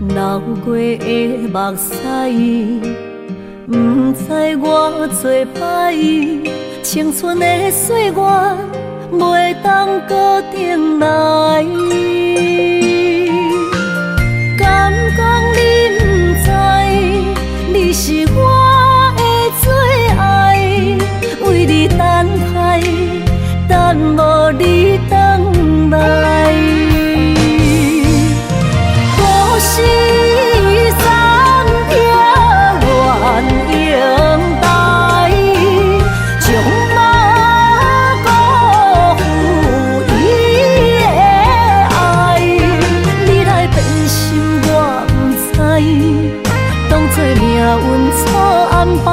流过的目屎，不知我做歹，青春的岁月袂当搁重来。敢讲你不知，你是我的最爱，为你等待，等无你回来。故事暂停，愿永待，将马辜负伊的爱。你来变心，我不知，当作命运错安排，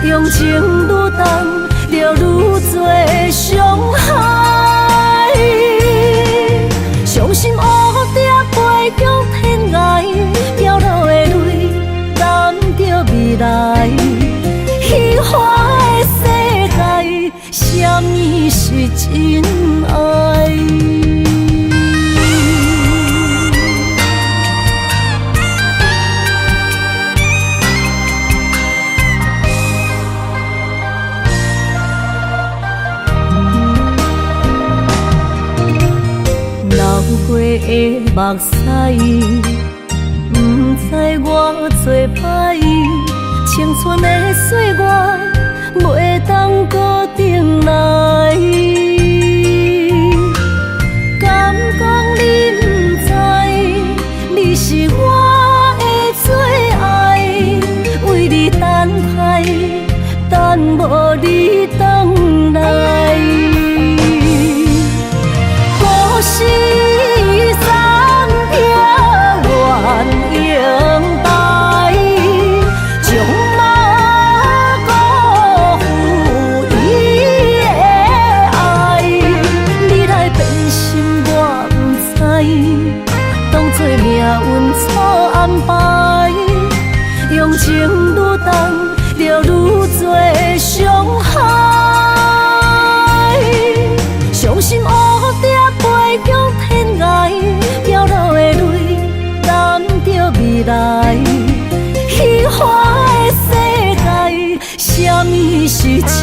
用情愈重，就愈多伤害。伤心乌蝶飞向天涯，掉落的泪染着未来。虚幻的世界，什么是真爱？流过的目屎，不知我做歹，青春的岁月袂当搁重来。敢讲你不知，你是我的最爱，为你等待，等无你回来。故事暂停，愿永待，将马辜负伊的爱。你来变心，我不知，当作命运错安排，用情愈重，就愈多伤害。伤心乌蝶飞向天涯，掉落的泪染着未来。虚幻的世界，什么是真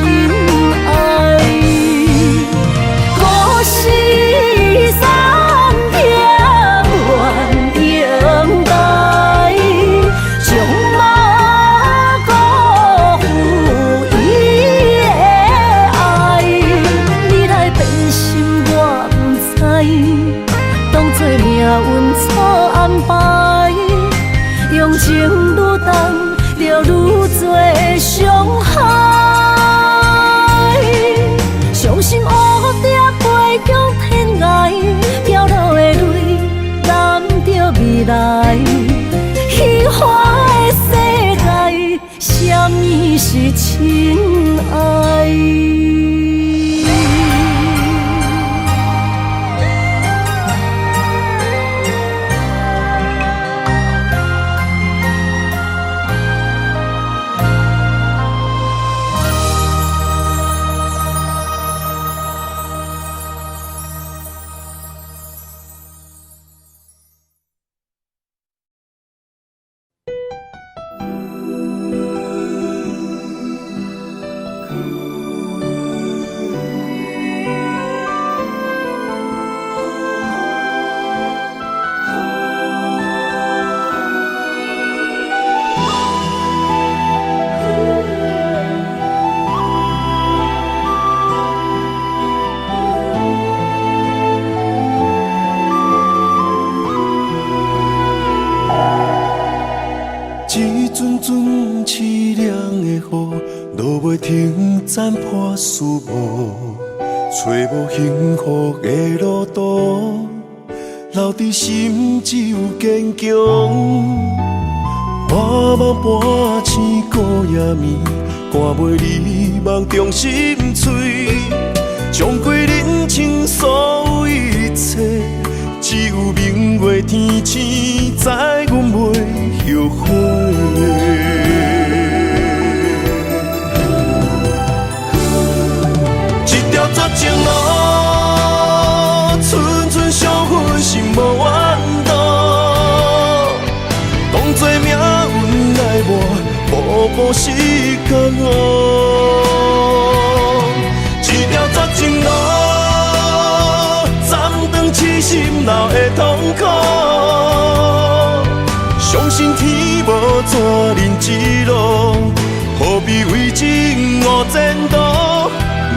爱？故事暂停，愿永待，将马辜负伊的爱。你来变心，我不知，当作命运错安排，用情愈重，就愈多伤害。伤心乌蝶飞向天涯，掉落的泪染着未来。虚幻的世界，什么是真爱？残破树木，找无幸福的路途，留伫心只有坚强。茫茫半生孤夜暝，赶袂离梦中心碎，将过人生所有一切，只有明月天星知阮袂后悔。绝情路，寸寸伤痕心无怨妒。无时间哦。一条绝情路，暂长痴心闹的痛苦。相信天无绝人之路，何必为情误前途？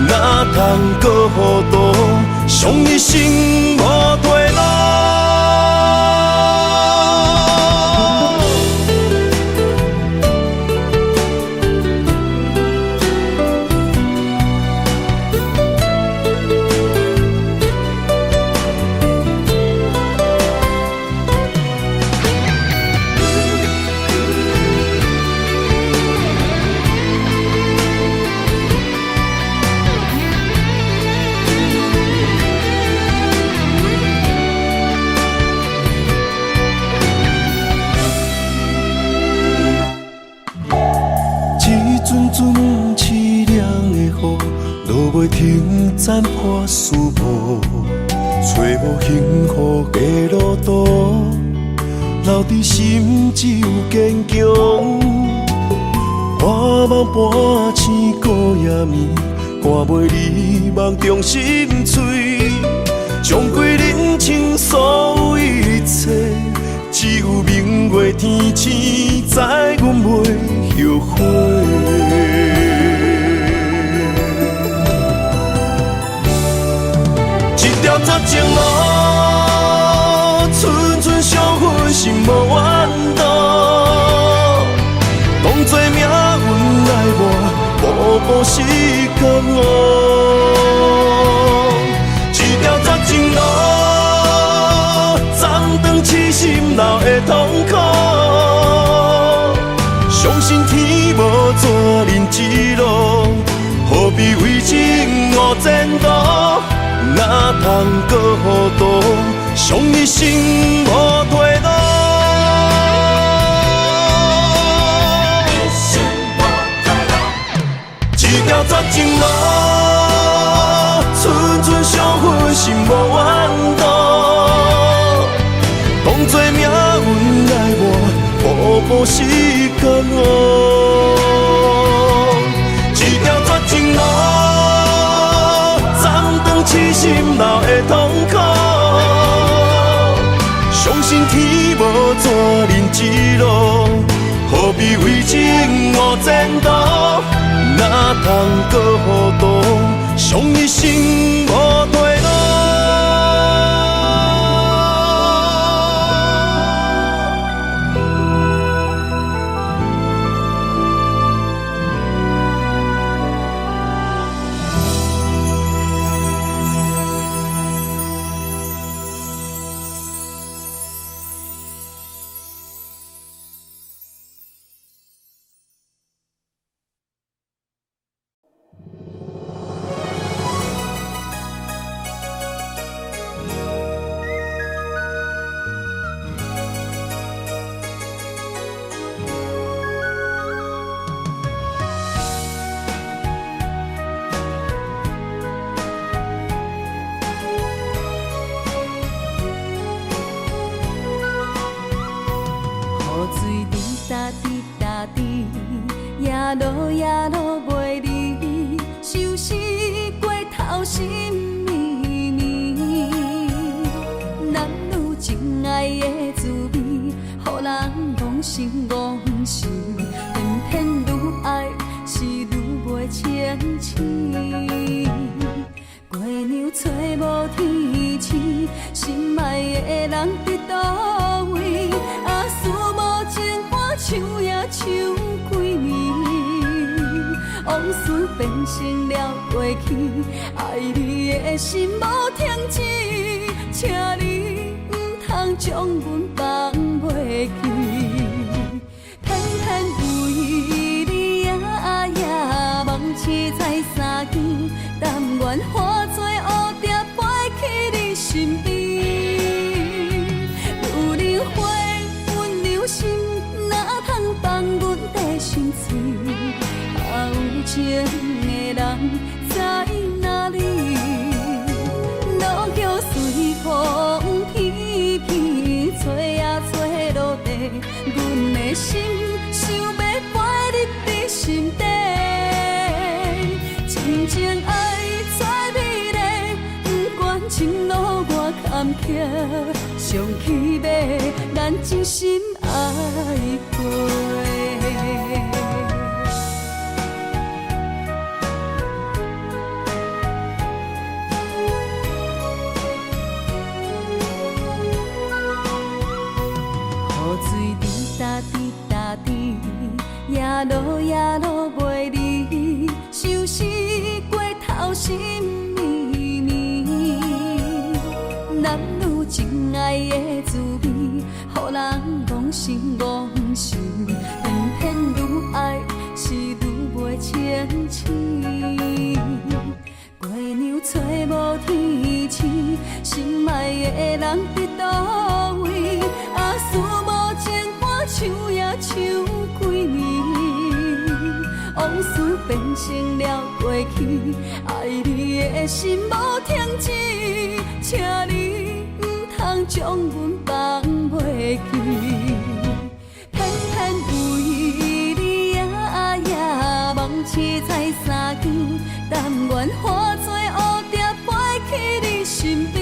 哪通搁糊涂，伤一生无退路。阵凄凉的雨，落袂停，斩破思无，找无幸福的路途，留伫心只有坚强。半梦半醒孤夜眠，赶袂你梦中心碎，将归人生所有一切，只有明月天星知阮袂后悔。一条绝情路，寸寸相分心无怨妒。当作命运来磨，步步时间哦。一条绝情路，暂长痴心闹的痛苦。相信天无绝人之路，何必为情误前途？哪通搁糊涂，伤一生无退路。一条绝情路，寸寸相分心无怨妒。当作命运来磨，步步时间哦。一条绝情路，痴心闹的痛苦，相信天无绝人之路，何必为情误前途？哪通搁糊涂，伤一生无退路。路夜路袂离，收拾过头心绵绵。男女情爱的滋味，予人戆心戆心。偏偏愈爱是愈袂清醒。月娘找无天星，心爱的人伫倒位？啊，思无情歌唱呀唱几年。往事变成了过去，爱你的心无停止，请你唔通将阮放袂记。偏偏为你夜夜梦醒在三更，但愿化作乌蝶飞去你身边。女人花温柔心，哪通放阮的心碎？有情的人在哪里？路桥随风飘飘，吹啊吹落地，阮的心想要飞入你。上起码咱真心爱过。雨水滴答滴答滴，夜路夜路袂离，相思过头心绵绵。男女情爱的滋味，予人忘心忘心，偏偏愈爱是愈袂清醒。月娘找无天星，心爱的人伫倒位？啊，思无情歌唱也唱几年，往事变成了过去，爱你的心无停止，请你唔通将阮放袂记。偏偏为你夜梦痴在三更，但愿化作乌蝶飞去你身边。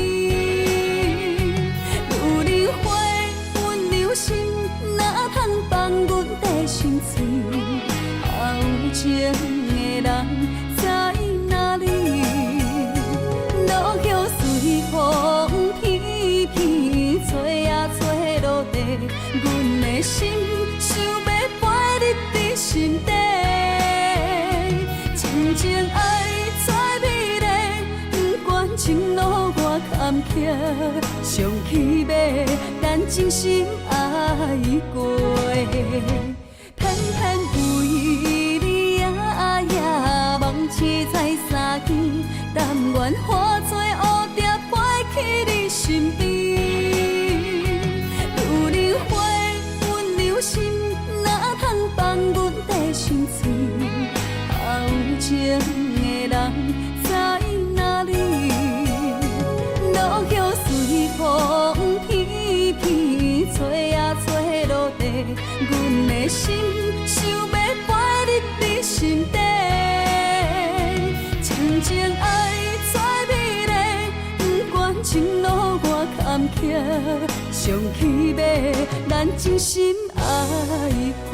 女人花温柔心，哪通放阮的心碎？啊，有情的人在哪里？落叶随风翩翩，吹呀吹落地，阮的心想要陪你伫心底。真情爱再美丽，不管情路偌坎坷，上起码咱真心爱过。偏偏为你夜梦痴在三更，但愿化作乌蝶飞去你身边。女人花温柔心，哪通放阮的心碎？啊，有情的人在哪里？落叶随风翩翩，吹呀吹落地，阮的心想要陪你伫心底。真情爱再美丽，不管情路偌坎坷，上起码咱真心爱过。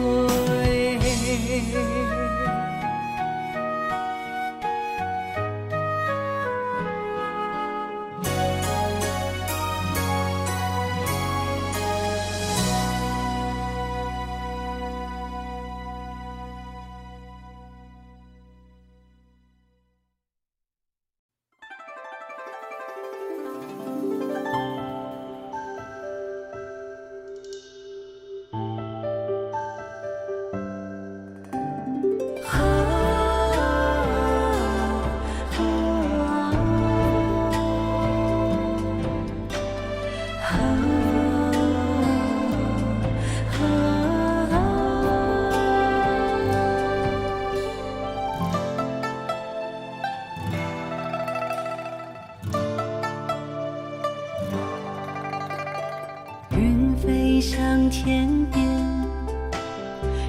云飞向天边，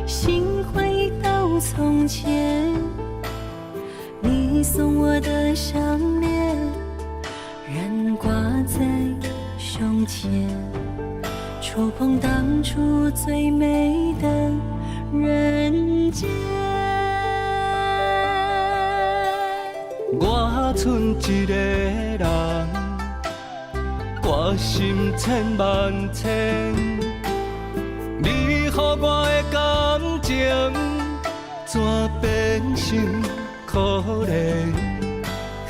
心回到从前。你送我的项链，仍挂在胸前，触碰当初最美的人间。我剩一个人，我心千万千，你予我的感情，怎变成可怜？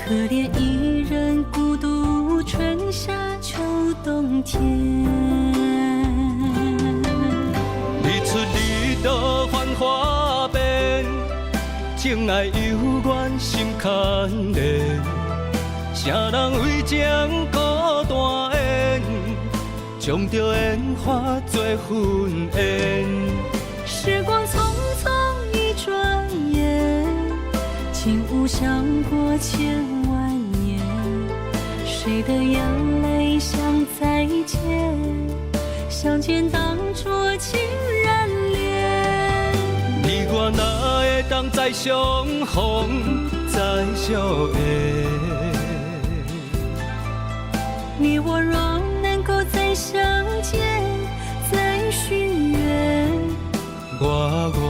可怜一人孤独，春夏秋冬天。日出日落繁华变，情爱犹原心牵连。啥人为情孤单缘，将着烟花做婚宴。时光匆匆一转眼，竟无想过千万年。谁的眼泪像再见，相见当初情人恋。你我哪会当再相逢再相爱？你我若能够再相见，再许愿。我愿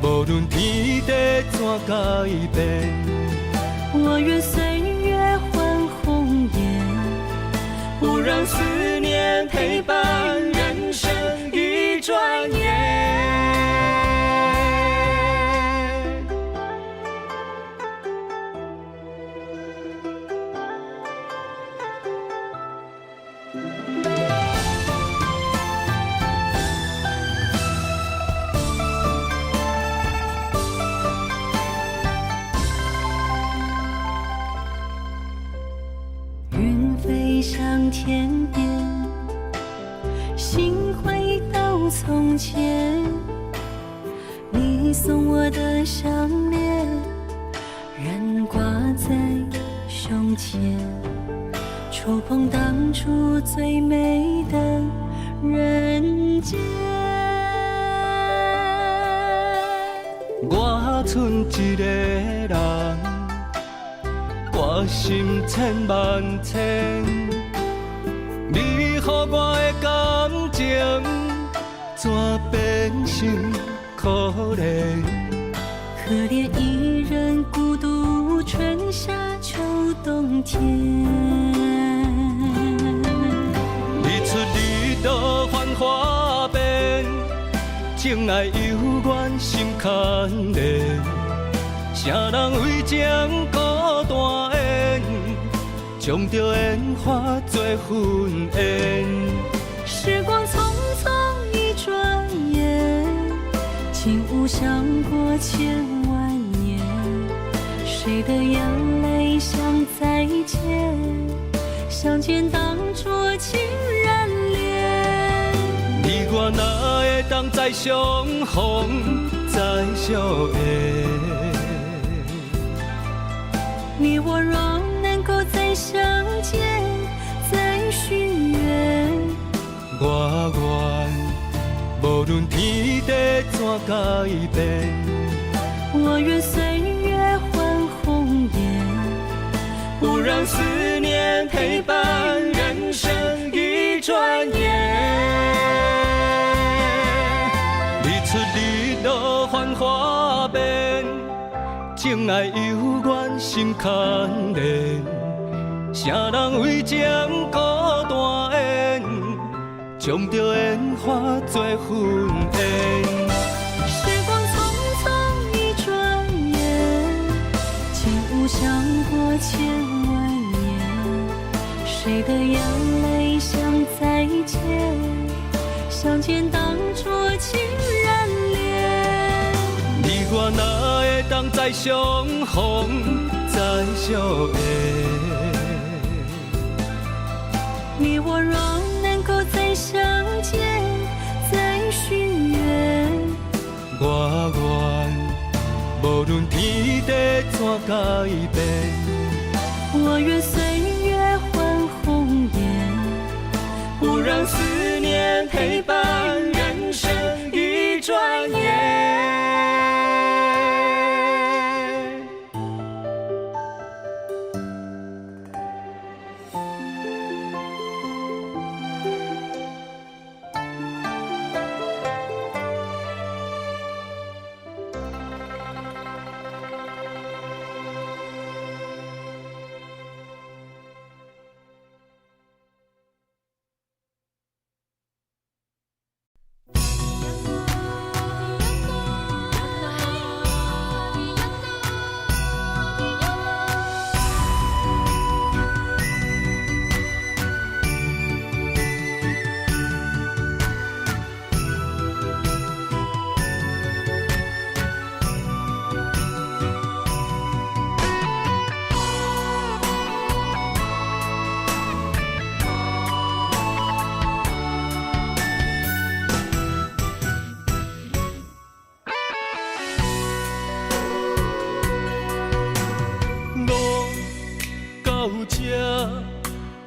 无论天地怎改变，我愿岁月换红颜，不让思念陪伴人生一转眼。云飞向天边，心回到从前。你送我的项链，仍挂在胸前，触碰当初最美的人间。我剩一个人，我心千万千，你予我的感情，怎变成可怜？可怜一人孤独，春夏秋冬天。日出日落繁华变，情爱犹原心牵连。啥人为情孤单缘，将着烟花做婚宴。时光匆匆一转眼，竟无想过千万年。谁的眼泪像再见，相见当作情人恋。你我哪会当再相逢，再相爱？你我若能够再相见，再许愿。我愿无论天地怎改变，我愿岁月换红颜，不让思念陪伴人生一转眼。日出日落繁华变，情爱犹原心牵连。啥人为情孤单缘，将着烟花做婚宴。时光匆匆一转眼，竟无想过千万年。谁的眼泪像再见，相见当作情人恋。你我哪会当再相逢，再相爱？你我若能够再相见，再许愿。我愿无论天地怎改变，我愿岁月换红颜，不让思念陪伴人生一转眼。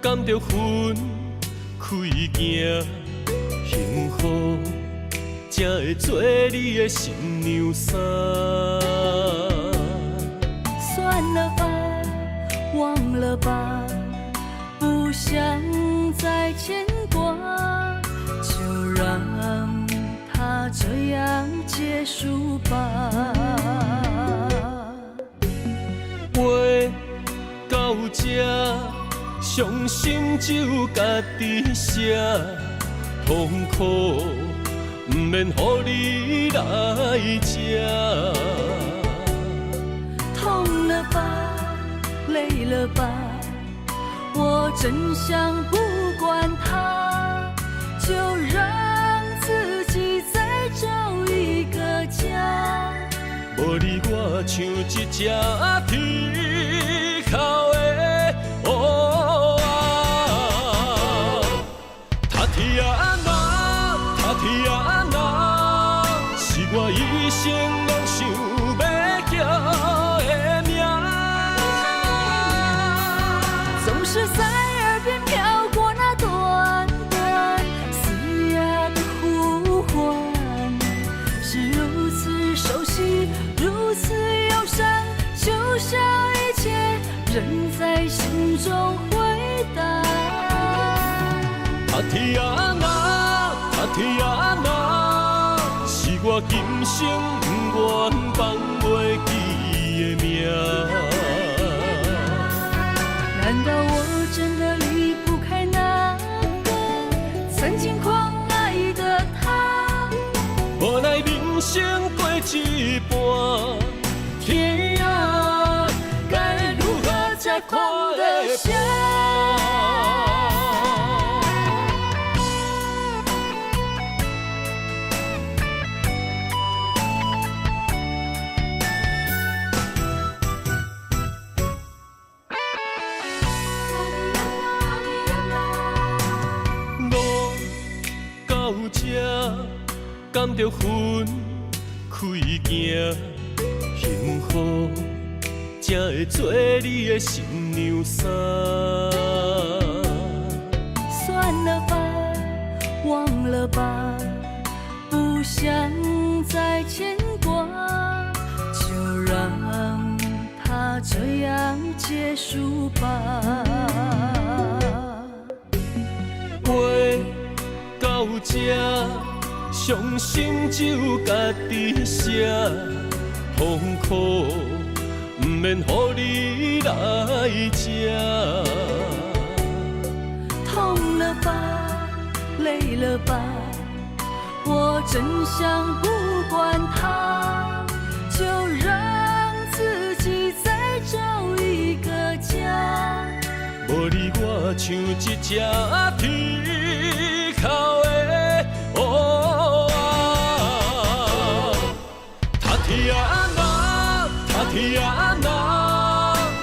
甘着分开行，幸福才会做你的新娘衫。算了吧，忘了吧，不想再牵挂，就让它这样结束吧。话到这，伤心只有家己写，痛苦不免乎你来吃。痛了吧，累了吧，我真想不管它，就让自己再找一个家。无你我像一只啼哭的乌鸦，他啼啊那，他啼啊那，是我一生拢想要叫的名。总是在耳边飘过那短短嘶哑的呼唤，是如此熟悉，如此忧伤，就像一切仍在心中回荡。他啼啊那，他啼啊那，是我今生不愿放袂记的名。难道我真的离不开那个曾经狂爱的他？无奈人生过一半，天啊，该如何才看得下？到这，甘着分开行，幸福才会做你的新娘衫。算了吧，忘了吧，不想再牵挂，就让它这样结束吧。话到这，伤心只有家己写，痛苦不免乎你来吃。痛了吧，累了吧，我真想不管它，就让自己再找一个家。无你我像一只啼哭的乌鸦，他啼啊那，他啼啊那，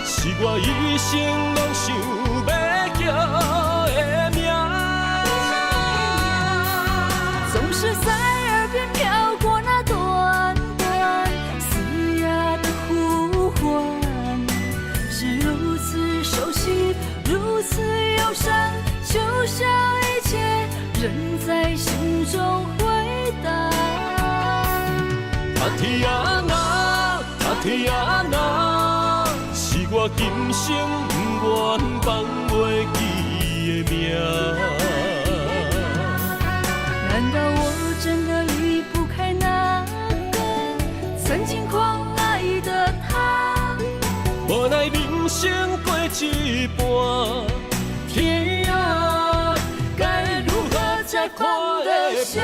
是我一生拢想要叫的名。总是在耳边飘过那短短嘶哑的呼唤，是如此熟悉，如此忧伤，就像一切仍在心中回荡。他啼啊那，他啼啊那，是我今生不愿放袂记的名。难道我真的离不开那个曾经狂爱的他？无奈人生过一半，天啊，该如何才看得下？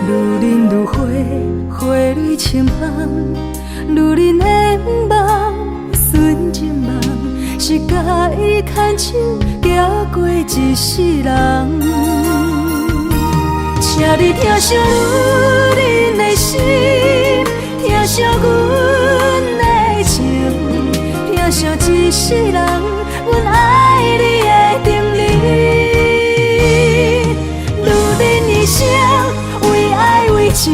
愈忍愈花，花蕊深红，愈忍的梦，纯情梦，是甲伊牵手行过一世人。请你疼惜愈忍的心，疼惜阮的情，疼惜一世人，阮爱你的定理。愈忍一生，为爱为情，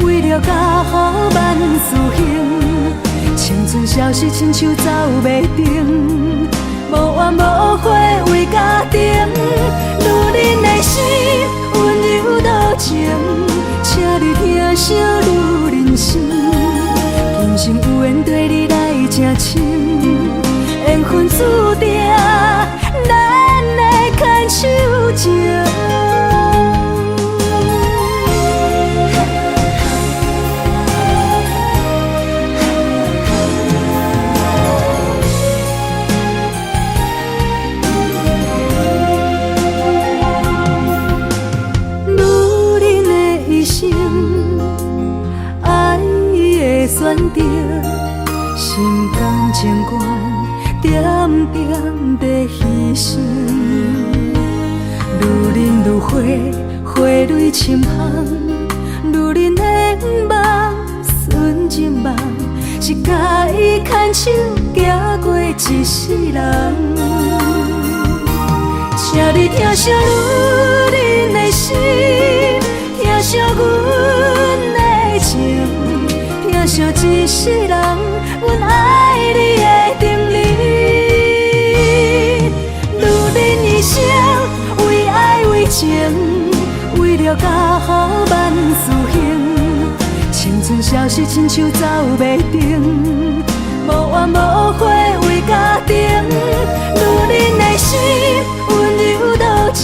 为了甲好万事兴。青春消逝，亲像走袂停，无怨无悔为家庭。愈忍的心，温柔多情，请你疼惜愈忍心。今生有缘对你来真亲，缘分注定，咱的牵手情。选择心甘情愿，点点地牺牲。愈忍愈花，花蕊深红，愈忍的梦，纯情梦，是甲伊牵手行过一世人。请你疼惜愈忍的心，疼惜阮的情。疼惜一世人，阮爱你的定理。愈忍一生，为爱为情，为了甲好万事兴。青春消逝，亲像走袂停，无怨无悔为家庭。愈忍的心，温柔多情，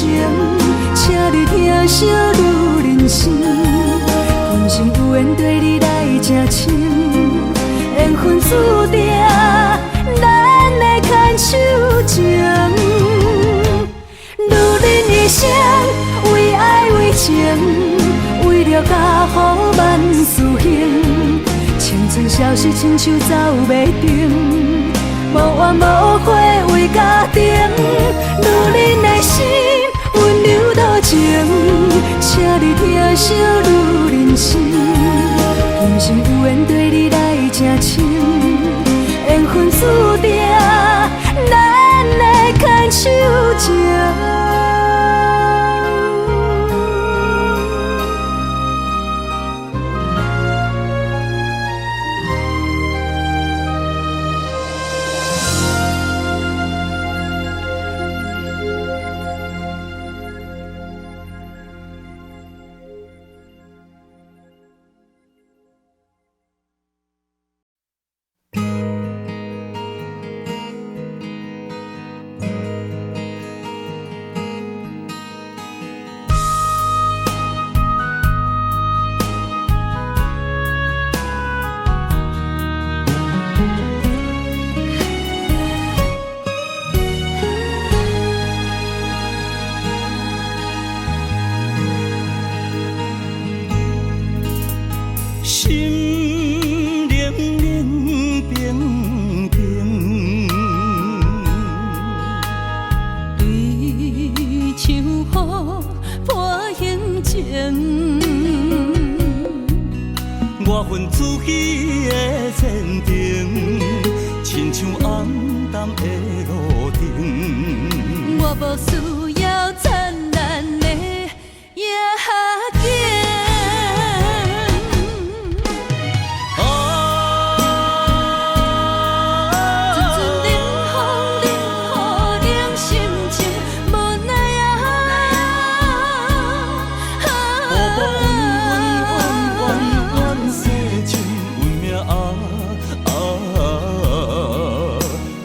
请你疼惜愈忍心。今生有缘对你来真亲，缘分注定，咱的牵手情。愈忍一生，为爱为情，为了甲好万事兴。青春消逝，亲像走袂停，无怨无悔为家庭。愈忍的心，温柔多情，请你疼惜愈忍心。今生有缘对你来真亲，缘分注定，咱的牵手情。我份自己的前程，亲像暗淡的路灯。我无需要灿烂的夜景，阵阵冷风，冷雨冷心情，无奈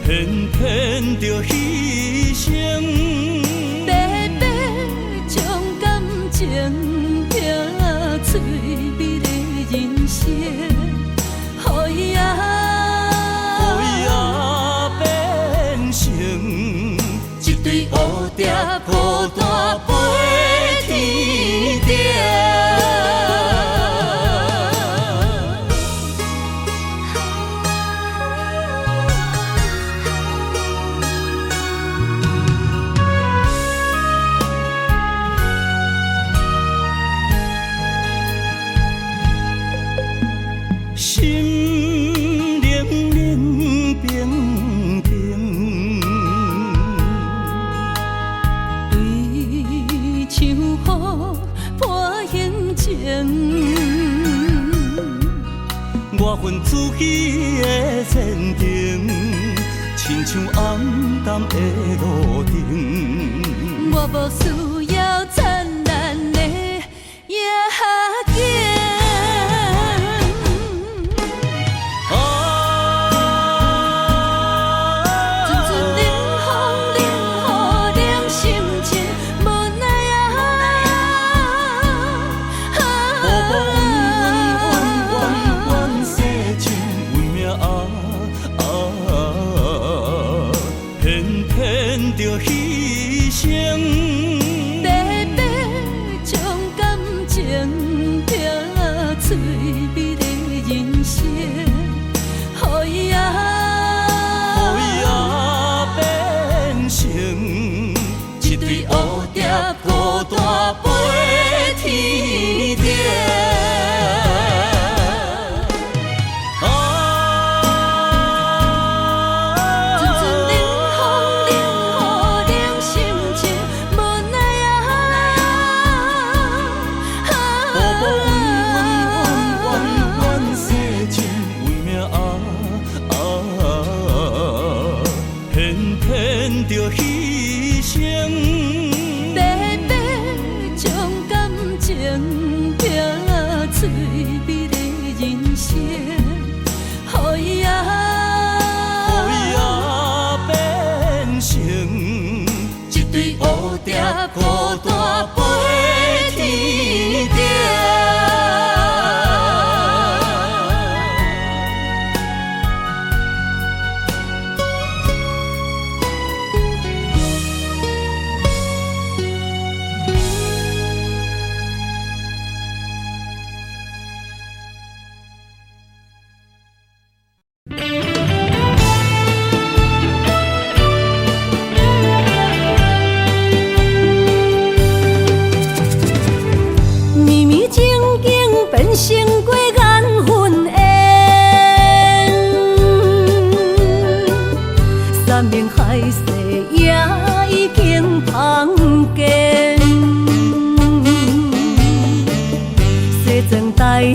偏着牺牲，白白将感情拼碎美的人生，予伊变成一堆乌蝶孤单飞天顶。雨破形情。我份自己的前程，亲像暗淡的路灯。我无需要灿烂的夜景。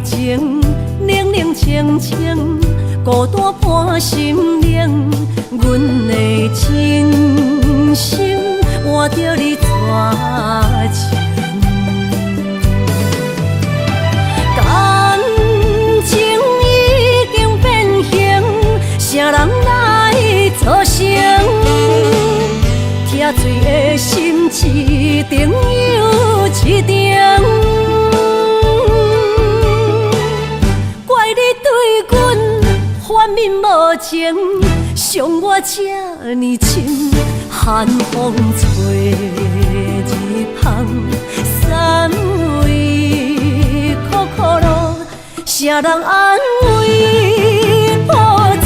情冷冷清清，孤单伴心灵。阮的真心换着你绝情，感情已经变形，啥人来作成？疼水的心一定又一定。怨面无情，伤我这呢深。寒风吹日芳，三位苦苦路，啥人安慰破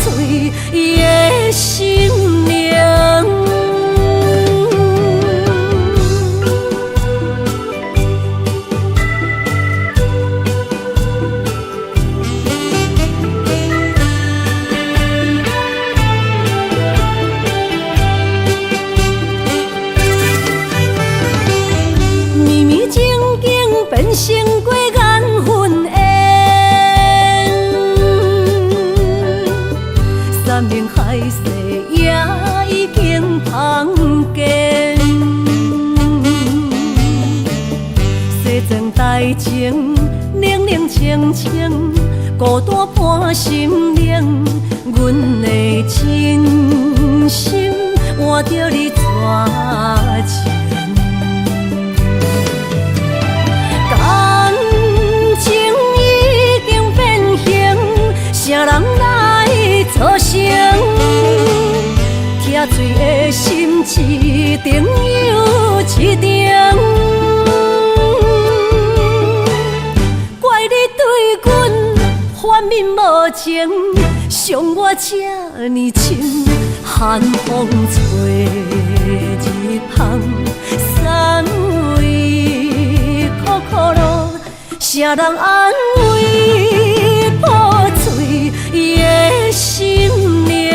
碎的心灵？变成过缘分缘，山盟海誓也已经芳见。西装代情，冷冷清清，孤单伴心灵。阮的真心换着你绝情。啥人来作成？疼水的心一定又一定。怪你对阮怨面无情，伤我这呢深。寒风吹日芳，三位苦苦路，啥人安慰破碎的心灵？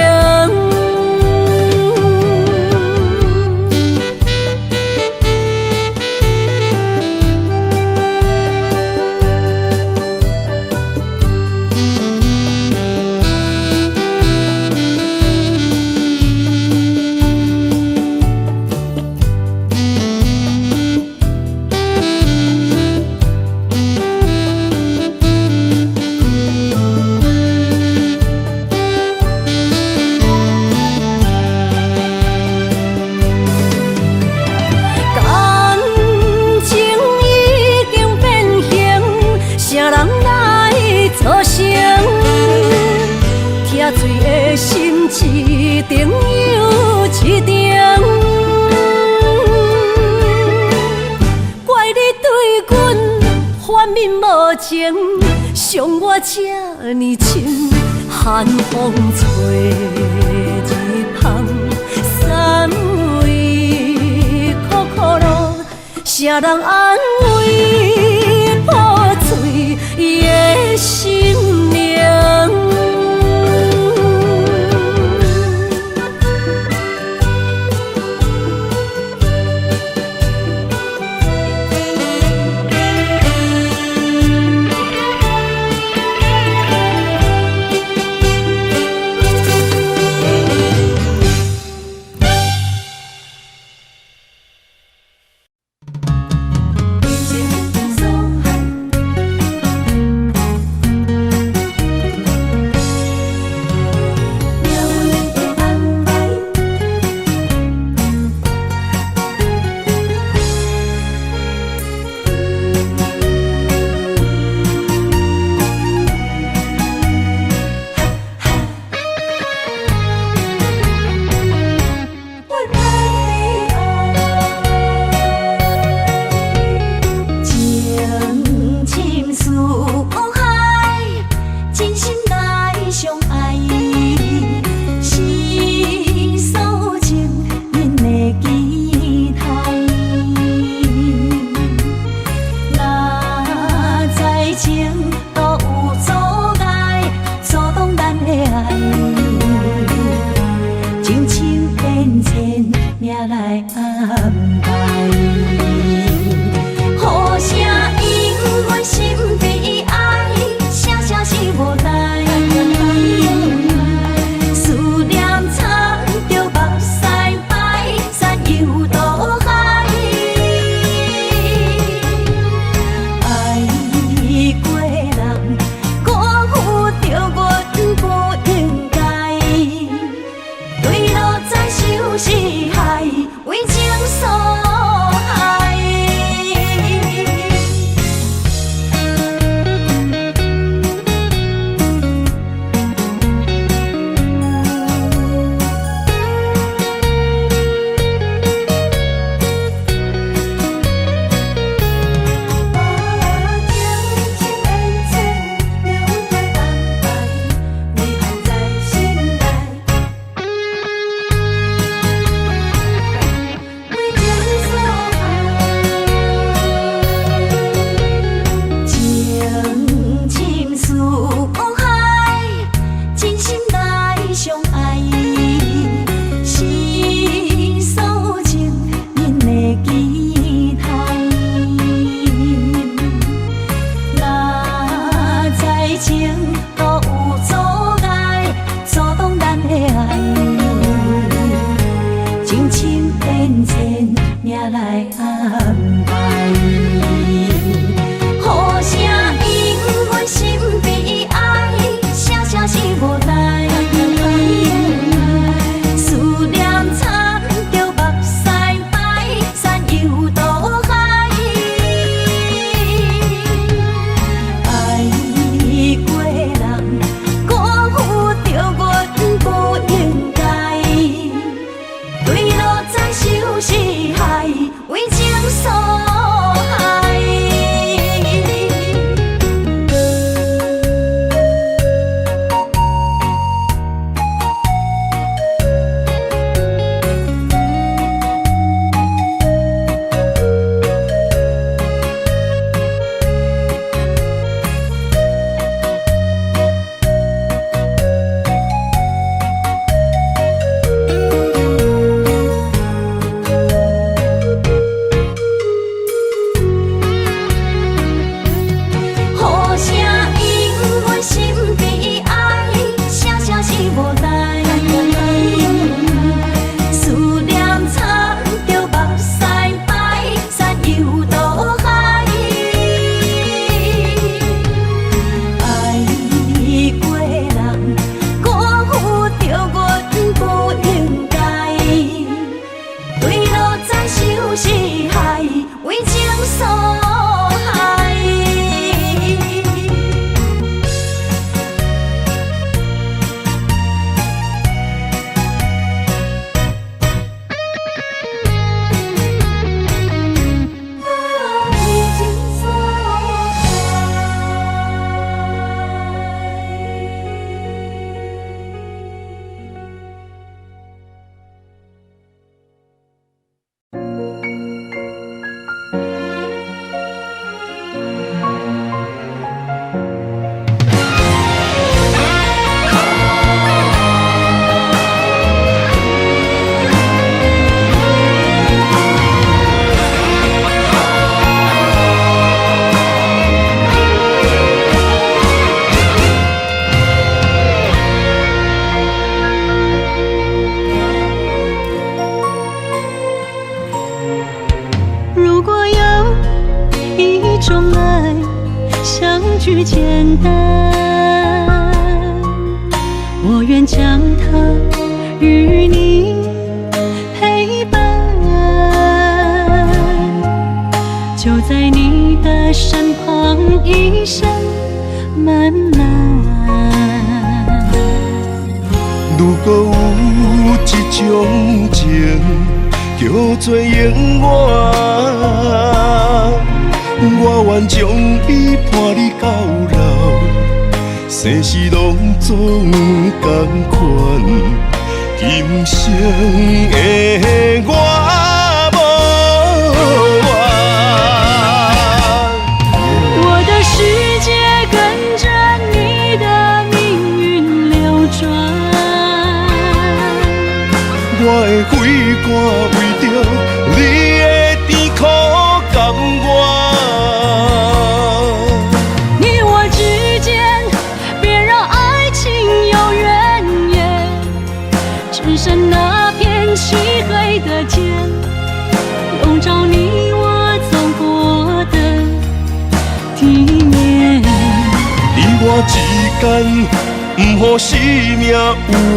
一定有一定，怪你对阮反面无情，伤我这呢深，寒风吹日风，三位苦苦路，谁人安慰破碎的心灵？一种爱，相聚简单，我愿将它与你陪伴，就在你的身旁，一生慢慢。如果有一种情，叫做永远，我愿将伊伴你到老，生死拢总同款，今生的我无怨。我的世界跟着你的命运流转，我的血汗为着你的甜苦甘愿。你我之间别让爱情有怨言，只剩那片漆黑的天，笼罩你我走过的地面。你我之间，不予生命有怨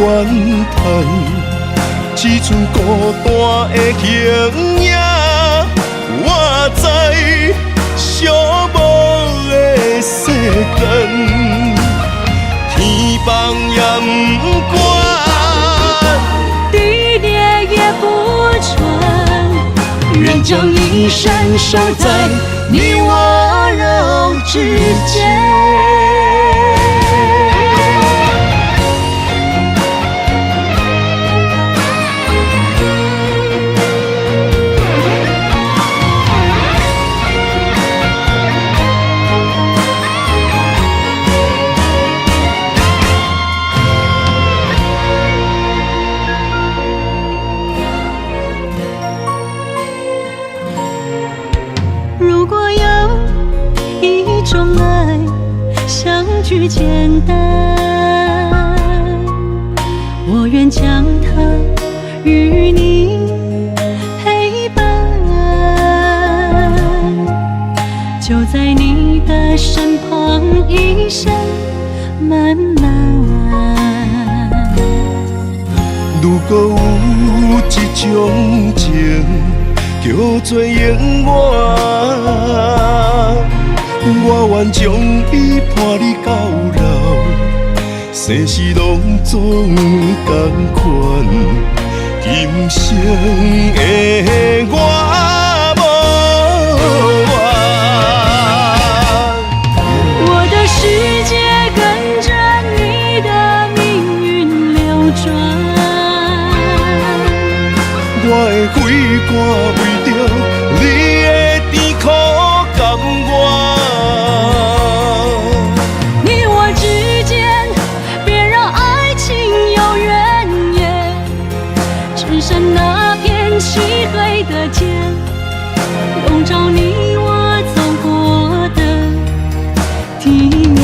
叹。只剩孤单的形影，我知寂寞的世间，天崩也不管，地裂也不穿，愿将一生守在你我肉之间。如果有一种爱，相聚简单，我愿将它与你陪伴，就在你的身旁，一生慢慢。如果有一种情，叫做永远，我愿将伊伴你到老，生死拢总同款，今生的我无怨。我的世界跟着你的命运流转，我的血汗为着你的甜苦甘愿。你我之间别让爱情有怨言，只剩那片漆黑的天，笼罩你我走过的地面。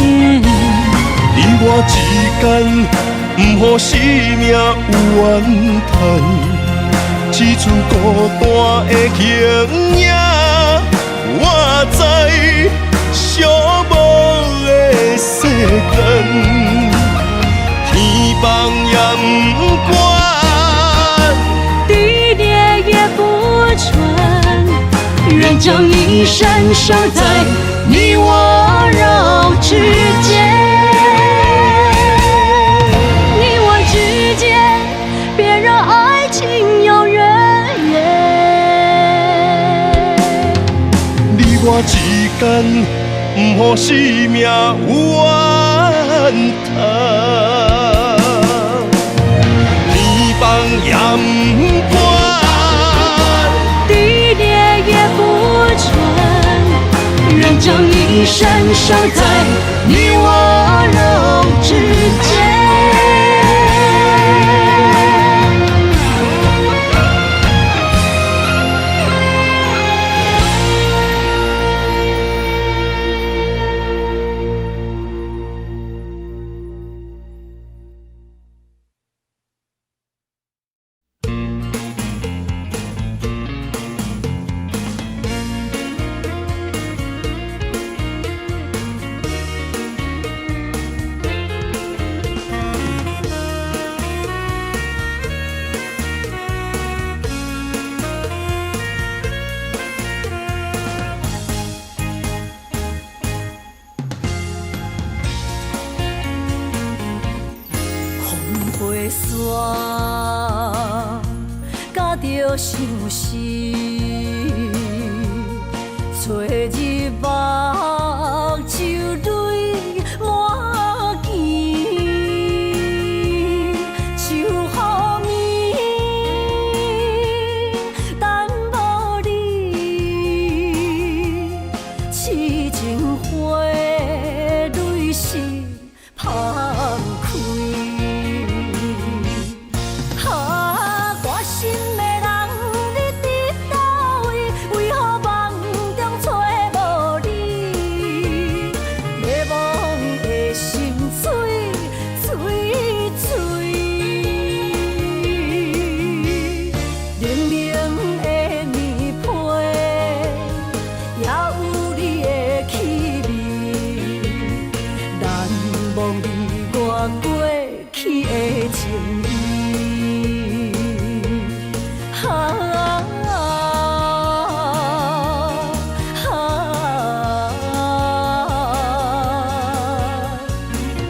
你我之间，不予生命有怨叹。只剩孤单的形影，我知寂寞的世间，天崩也不管，地裂也不穿，愿将一生守在你我肉之间。你我之间，别让爱情有怨言。你我之间，不予生命有怨叹。天崩也不管，地裂也不穿，愿将一生守在你我肉之间。山，甲着相思，找日目睭泪满肩，想予暝等无你，痴情花蕊是芳开。我心的人，你伫倒位？为何梦中找无你？迷惘的心碎碎碎，冷冷的棉被，也有你的气味，难忘你我过去的情意。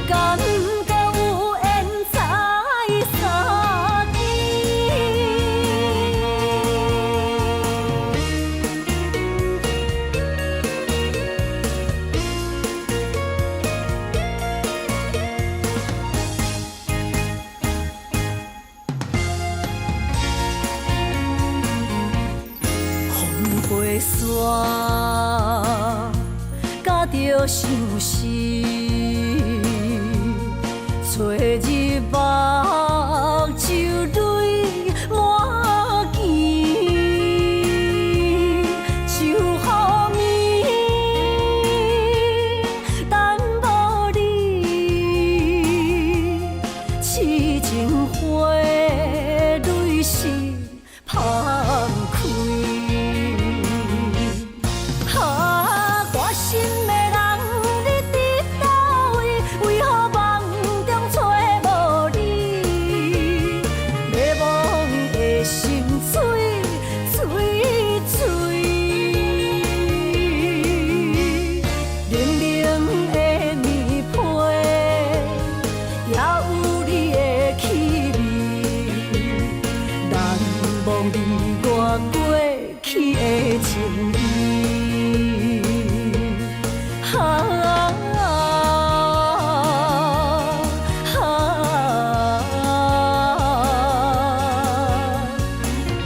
敢够有缘再相见？飞山，甲着相思，找日目睭泪满肩，想予暝等无你，痴情花蕊是芳开。我心的人，你伫倒位？为何梦中找无你？迷惘的心碎碎碎，冷冷的棉被，也有你的气味，难忘你我过去的情意。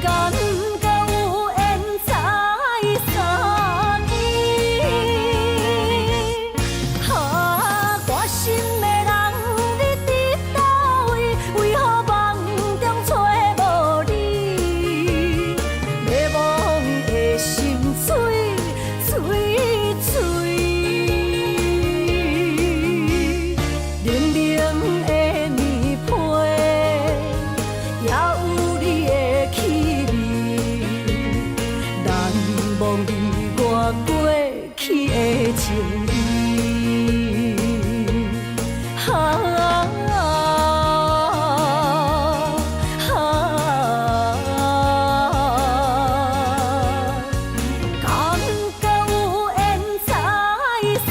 敢够有缘再相见？我心的人，你伫倒位？为何梦中找无你？迷惘的心碎碎碎，冷冷的棉被，也有你的气味，难忘你我过去的情意。敢够有缘再相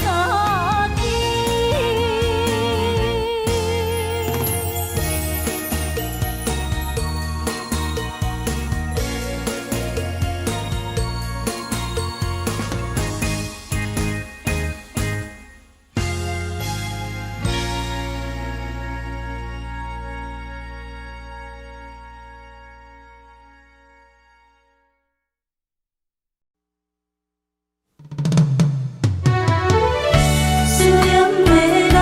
思念的人，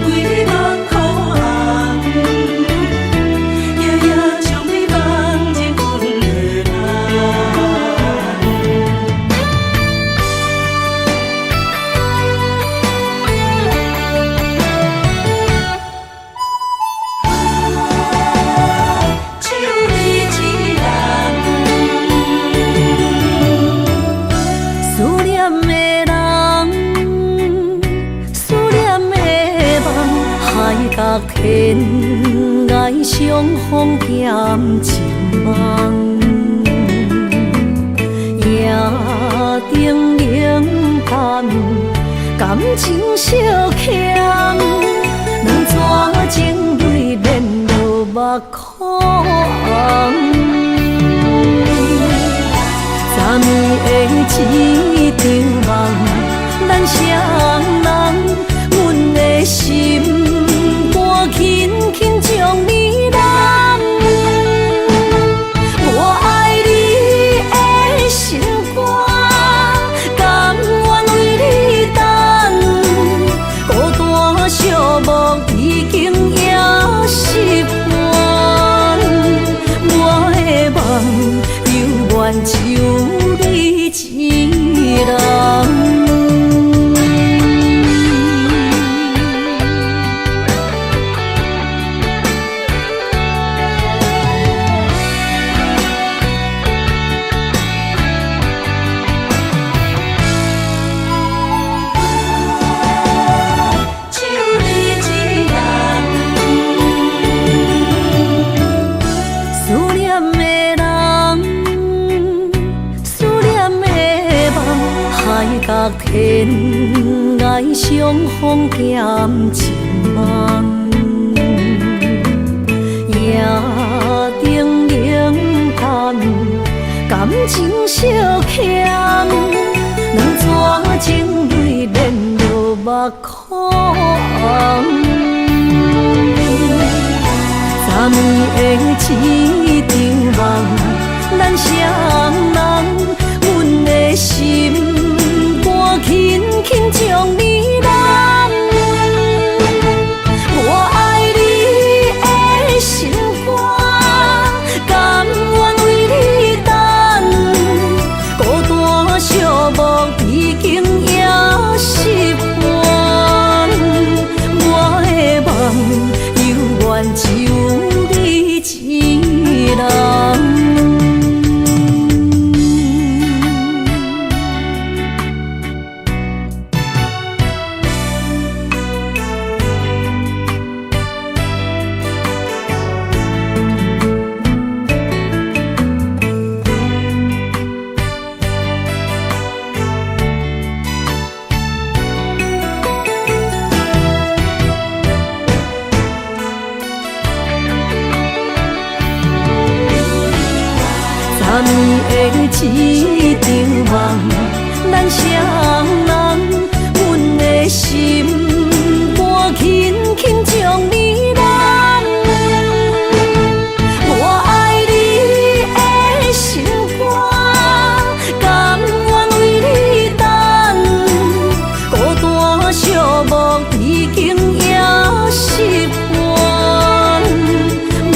为你目眶红，夜夜想你梦日阮的只有你一人。思念的人，思念的梦，海角天涯相逢兼情梦，夜定冷淡，感情小欠，两怎情眶。昨暝的一场梦，咱双人，阮的心肝轻轻将你揽。我爱你的心肝，甘愿为你等。孤单寂寞已经也习惯，我的梦犹原就你一人。隔天爱相逢减一梦，夜定冷淡，感情小欠，两撮情泪连落目眶。昨暝的一场梦，咱双人，阮的心。轻轻将你揽，我爱你的心肝，甘愿为你等。孤单寂寞已经也习惯，我的梦犹原就你一人。昨暝的一场梦，咱双人，阮的心肝轻轻将你揽。我爱你的心肝，甘愿为你等。孤单寂寞已经也习惯，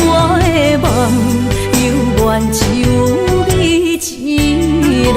我的梦犹原就。一人。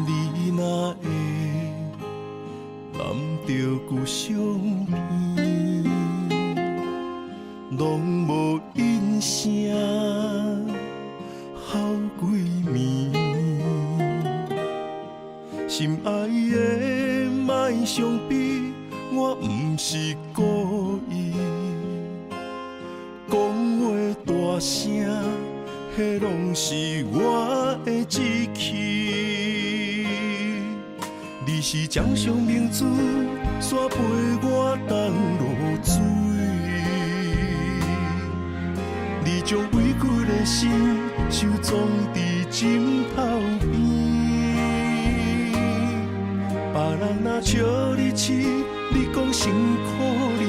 你若会揽着旧相片，拢无音声，好几暝。心爱的，莫伤悲，我不是故意。讲话大声，迄拢是我的志气。你是掌上明珠，煞陪我东落水。你将委屈的心收藏伫枕头边。别人若笑你痴，你讲辛苦你。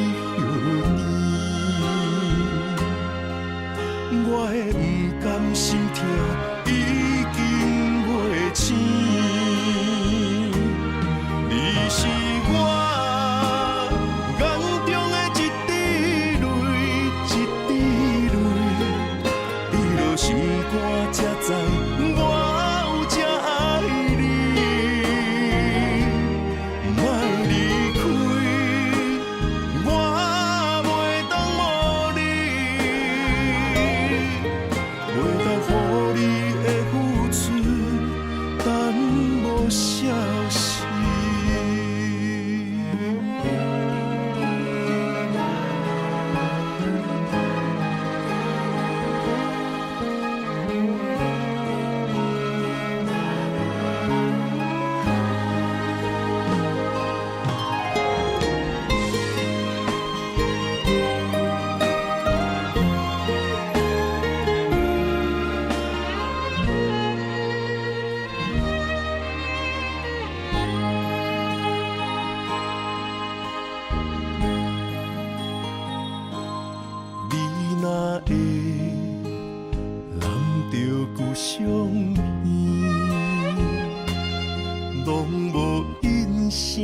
拢无应声，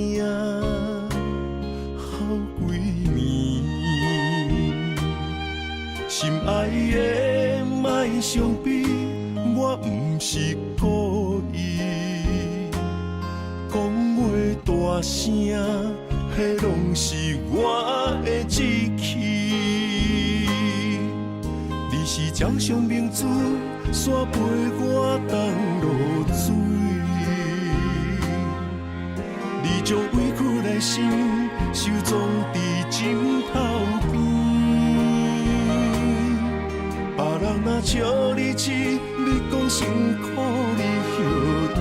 好几年。心爱的莫伤悲，我不是故意。讲话大声，迄拢是我的志气。你是掌上明珠，伞陪我东落水。你将委屈的心收藏伫枕头边。别人若笑你痴，你讲辛苦你许甜。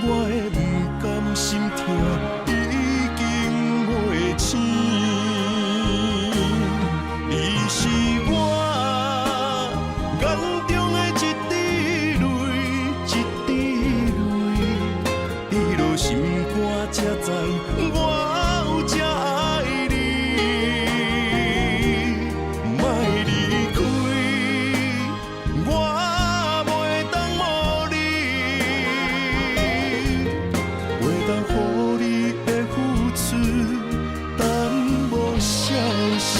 我的不甘心痛已经袂醒，你是我眼中的一滴泪，一滴泪，滴落心肝才知我有这爱你。莫离开，我袂当无你。袂当予你的付出耽误消息。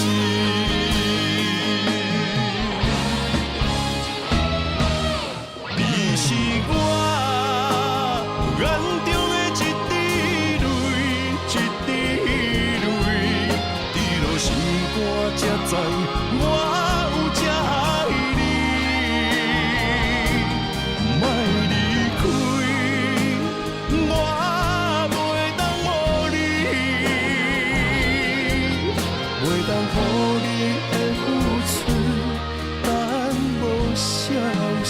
你是我眼中的一滴泪，一滴泪，滴落心肝才知我有这爱你。莫离开。我袂当无你，袂当予你的付出耽误消息。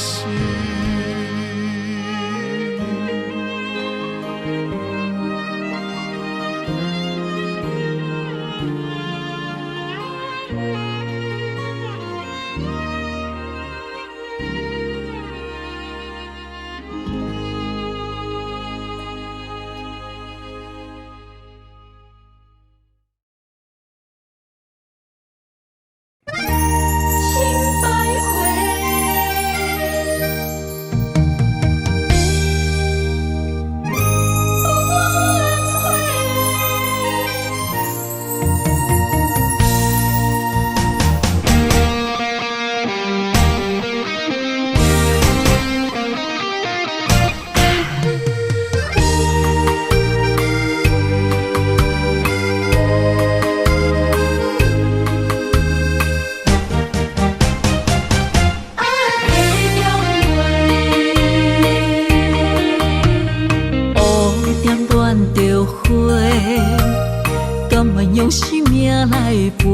用生命来陪，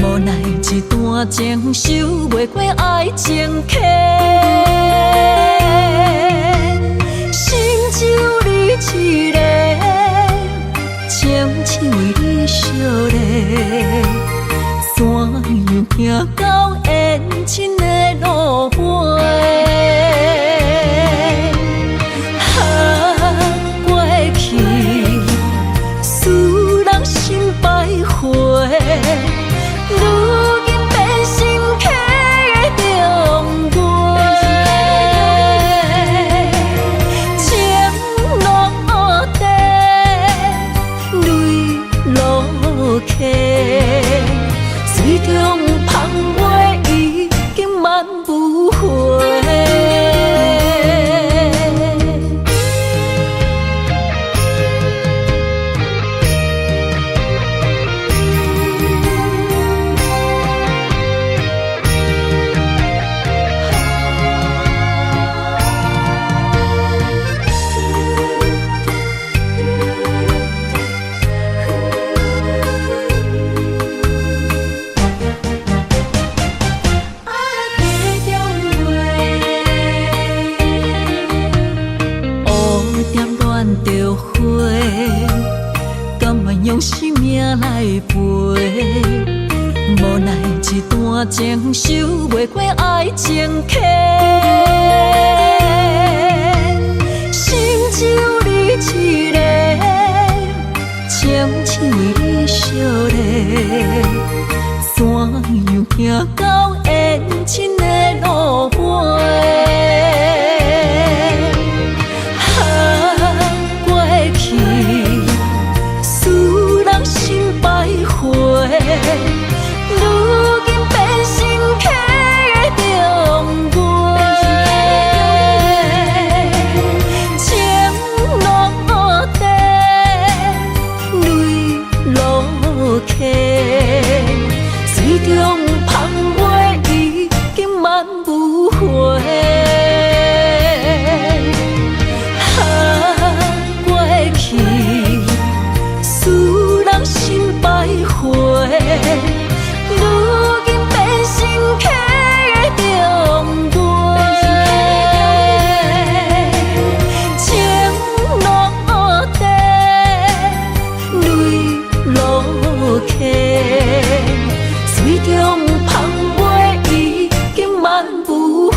无奈一段情守袂过爱情客，心只有你一个，情只为你烧热，怎样行到缘尽的路尾？如今变心客的中月，情落地，泪落下，水中芳花已经满不回。用生命来陪，无奈一段情守袂过爱情客，心只有你一个，情只为你烧热，怎样行到缘尽的路尾？过去使人心徘徊，如今变成客的中月，情落地，泪落溪。水中芳袂已经万无回，过去使人心徘徊，如今变成客的中月，情落地，泪落溪。水中芳袂已经万无回。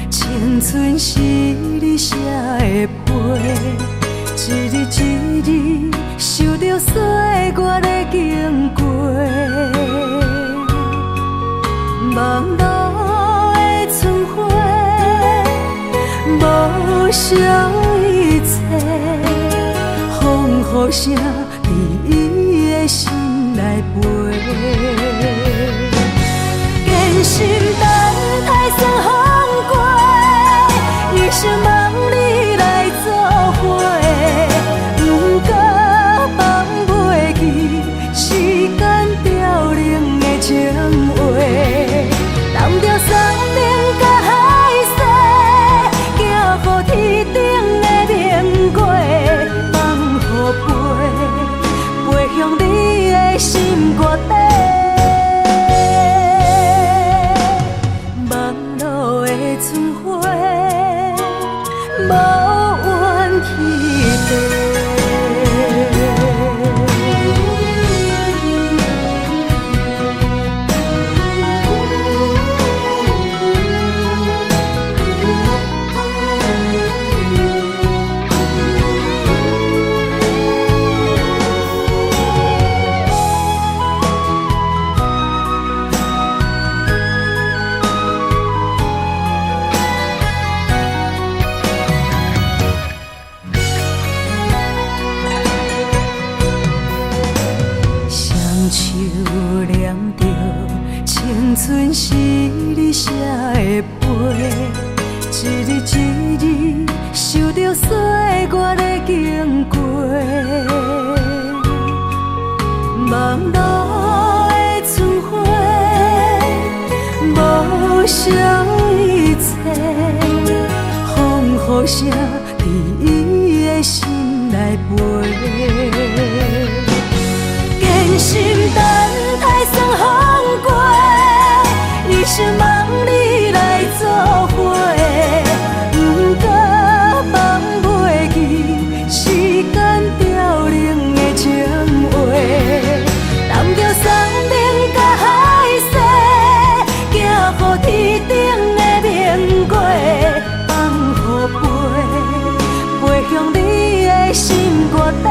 青春是你写的悲，一日一日受着岁月的经过，望路的春花，无少一切，风雨声伫伊的心内飞，坚心等待算风过。一生望你来作伙，不过放袂记时间凋零的情话，揽着山顶甲海誓，行予天顶的明月，放予飞向你的心肝底。望路的春花。无怨天地。青春是你写的悲，一日一日受着岁月的经过，望路的春花，无少一切，风雨声伫伊的心内飞，坚心等待算风过。一生望你来作伙，不过放袂记时间凋零的情话，揽着山顶甲海誓，行予天顶的明月，放予飞向你的心肝底。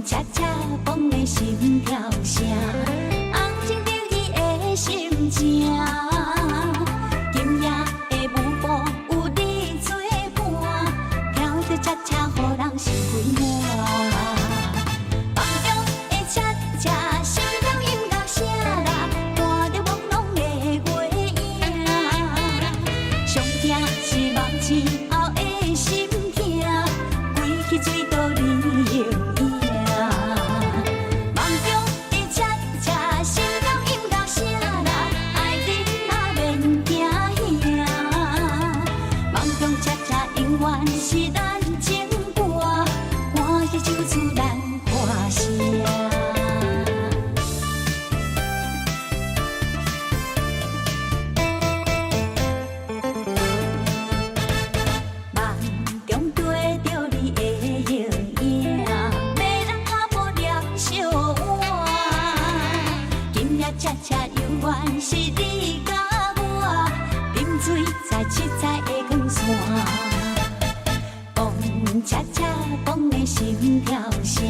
恰恰放的心跳声，红情着伊的心情。今夜的舞步有你作伴，跳着恰恰，予人心快满。梦中的恰恰，心跳音乐声啦，伴着朦胧的月影。上听是梦醒后的心痛，归去水倒你形影。梦中的恰恰，心跳音乐声啦，爱人嘛免惊吓。梦中恰恰永远是咱情歌，歌的唱出咱歌声。梦中对着你的形影，迷人脚步念小碗。今夜恰恰永远是你甲我，饮水在七彩的光线。风恰恰放的心跳声，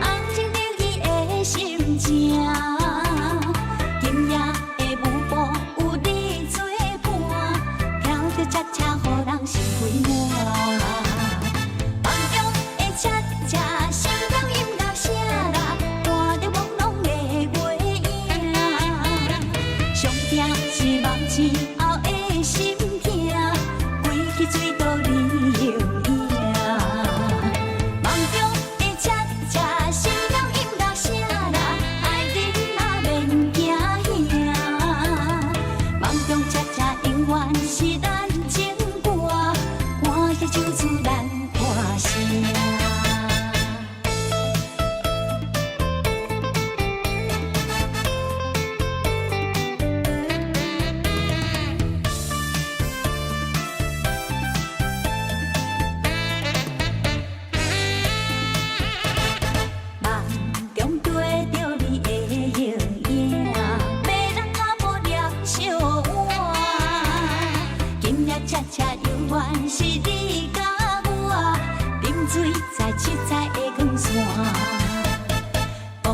红情着伊的心情。今夜的舞步有你作伴，跳着恰恰，予人心快满。梦中的恰恰，心跳音乐声啦，伴着朦胧的月影。上听是梦醒后的心痛，归去水倒你形影。梦中的恰恰，心跳音乐声啦，爱人嘛免惊吓。梦中恰恰永远是咱情歌，歌的唱出咱歌声。梦中对着你的形影，迷人脚步念小碗。今夜恰恰永远是你甲我，饮水在七彩的光线。风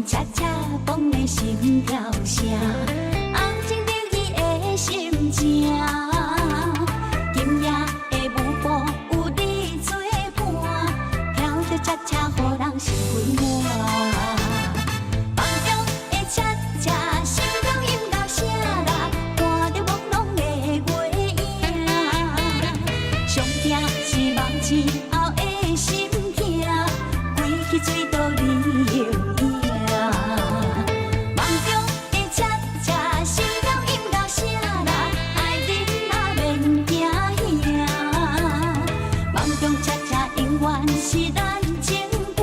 恰恰放的心跳声，红情着伊的心情。今夜的舞步有你作伴，跳着恰恰，予人心快满。梦中的恰恰，心跳音乐声啦，伴着朦胧的月影。上听是梦醒后的心痛，归去水倒你形影。梦中的恰恰，心跳音乐声啦，爱人嘛免惊吓。梦中恰恰永远是咱情歌，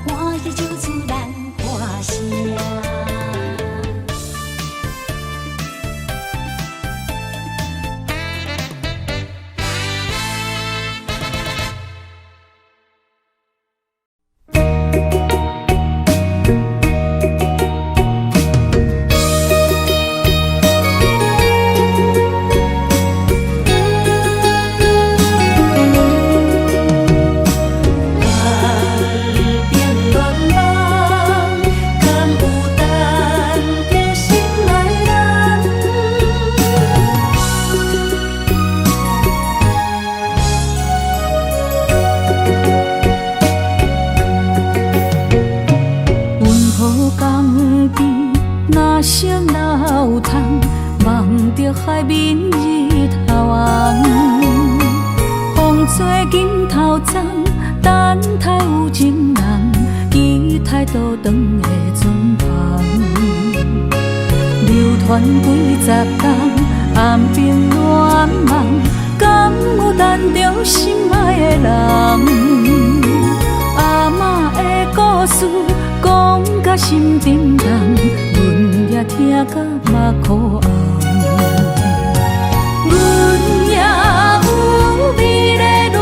歌的唱出咱歌声。海面日头红，风吹镜头丛，等待有情人，期待倒转的船旁。流传几十冬，暗兵乱梦，敢有等着心爱的人？阿嬷的故事讲甲心沉重，阮也听甲目眶红。阮也有美丽恋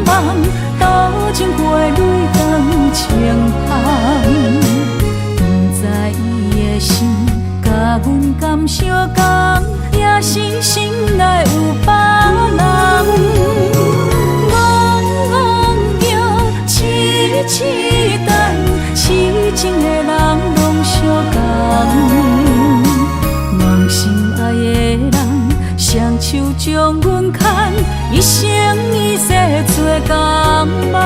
梦，多情花蕊当清香。不知伊的心甲阮敢相共，也是心内有别人。茫茫叫凄凄。将阮牵，一生一世做同梦。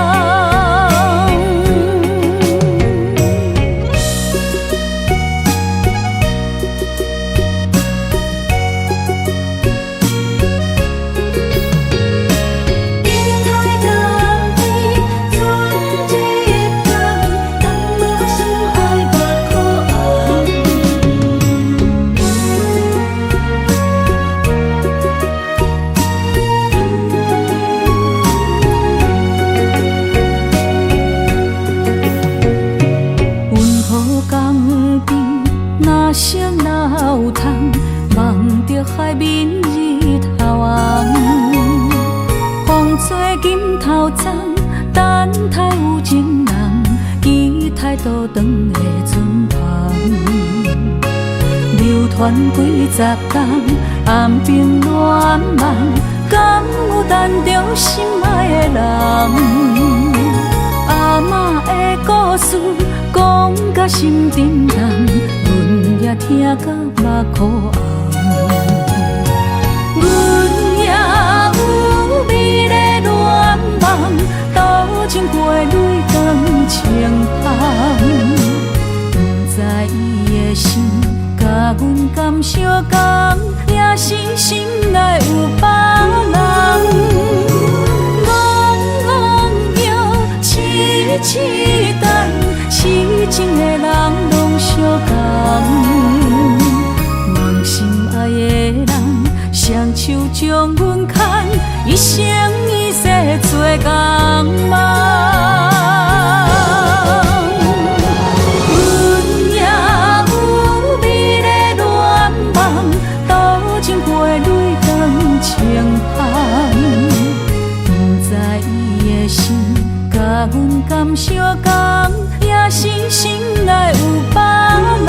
海面日头红，风吹金头鬃，等待有情人，期待倒转的船旁。流传几十冬，暗兵乱梦，敢有等着心爱的人？阿嬷的故事讲甲心沉重，阮也听甲目眶红。阮也有美丽恋梦，多情过泪光清芳。不知伊的心甲阮敢相共，也是心内有别人。戆摇痴痴等，痴情的人拢相共。梦心爱的人，双手将阮牵，一生一世做同梦。阮也有美丽恋梦，多情过泪光清芳。不知伊的心甲阮敢相共，也是心内有别人。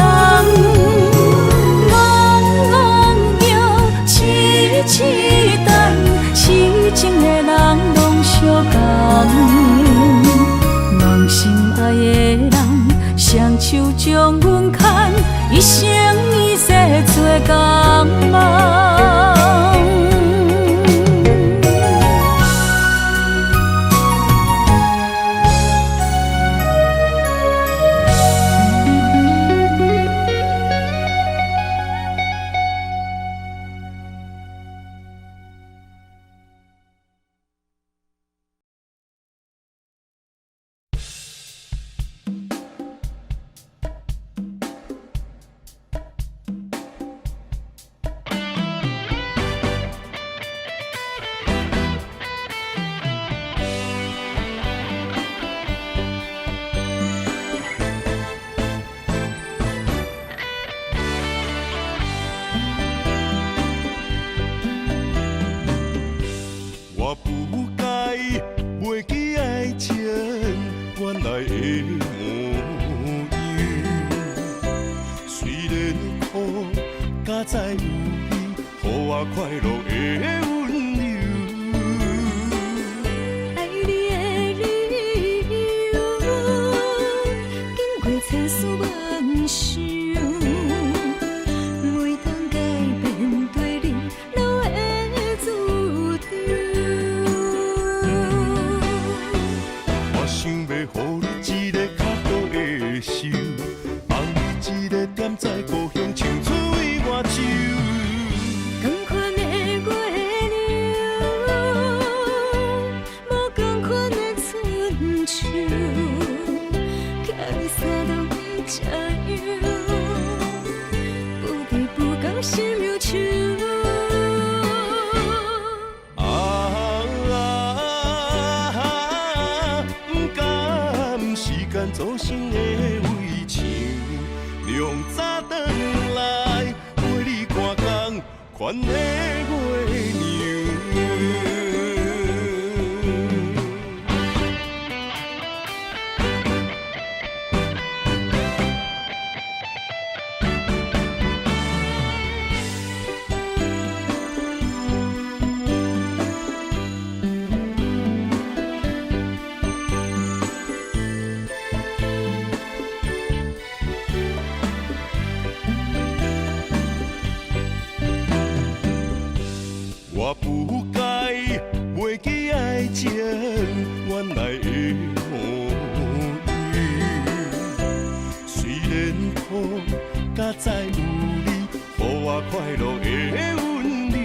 痴等，痴情的人拢相共。梦心爱的人，双手将阮牵，一生一世做同梦。我快乐的温柔。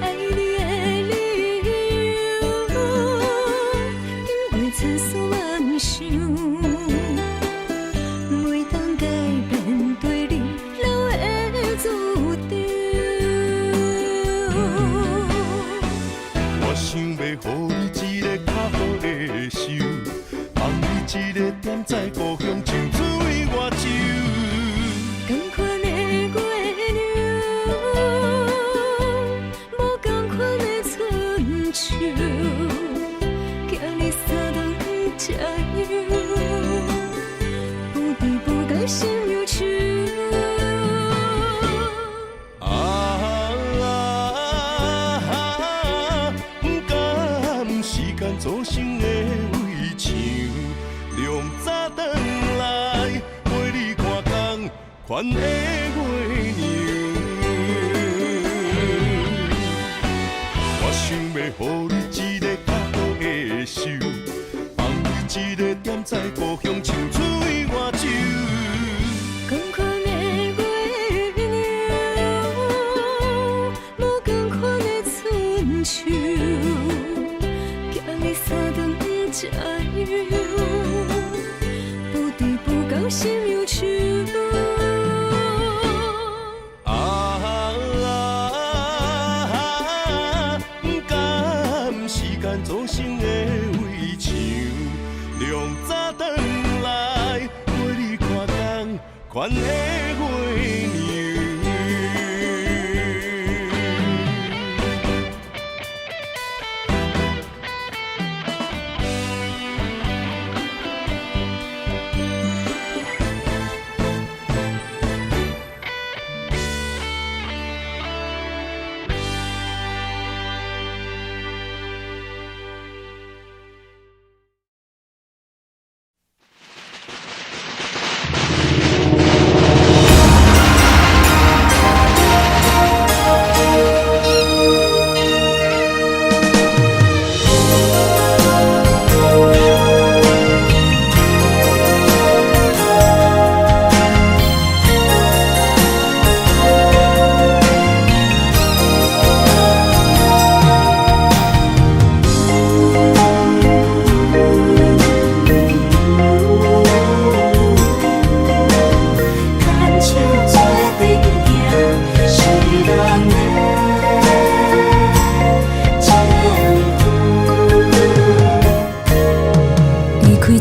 爱你的理由，因为千丝万想，袂当改变对你留的注定。我想要予你一个较好的手，放你一个点在故乡青水外洲。同款的月亮，无同款的春秋，叫你三顿吃药，不对不讲心忧愁。不甘时间造成的围墙，凉早转来陪你看工款的月娘。我想要予你一个较好的手，放你一个点在故乡青水外洲。同款的月亮，无同款的春秋，叫你三顿吃药，不对不讲心忧愁。不甘时间造成的围墙，凉早转来陪你看工款的月娘。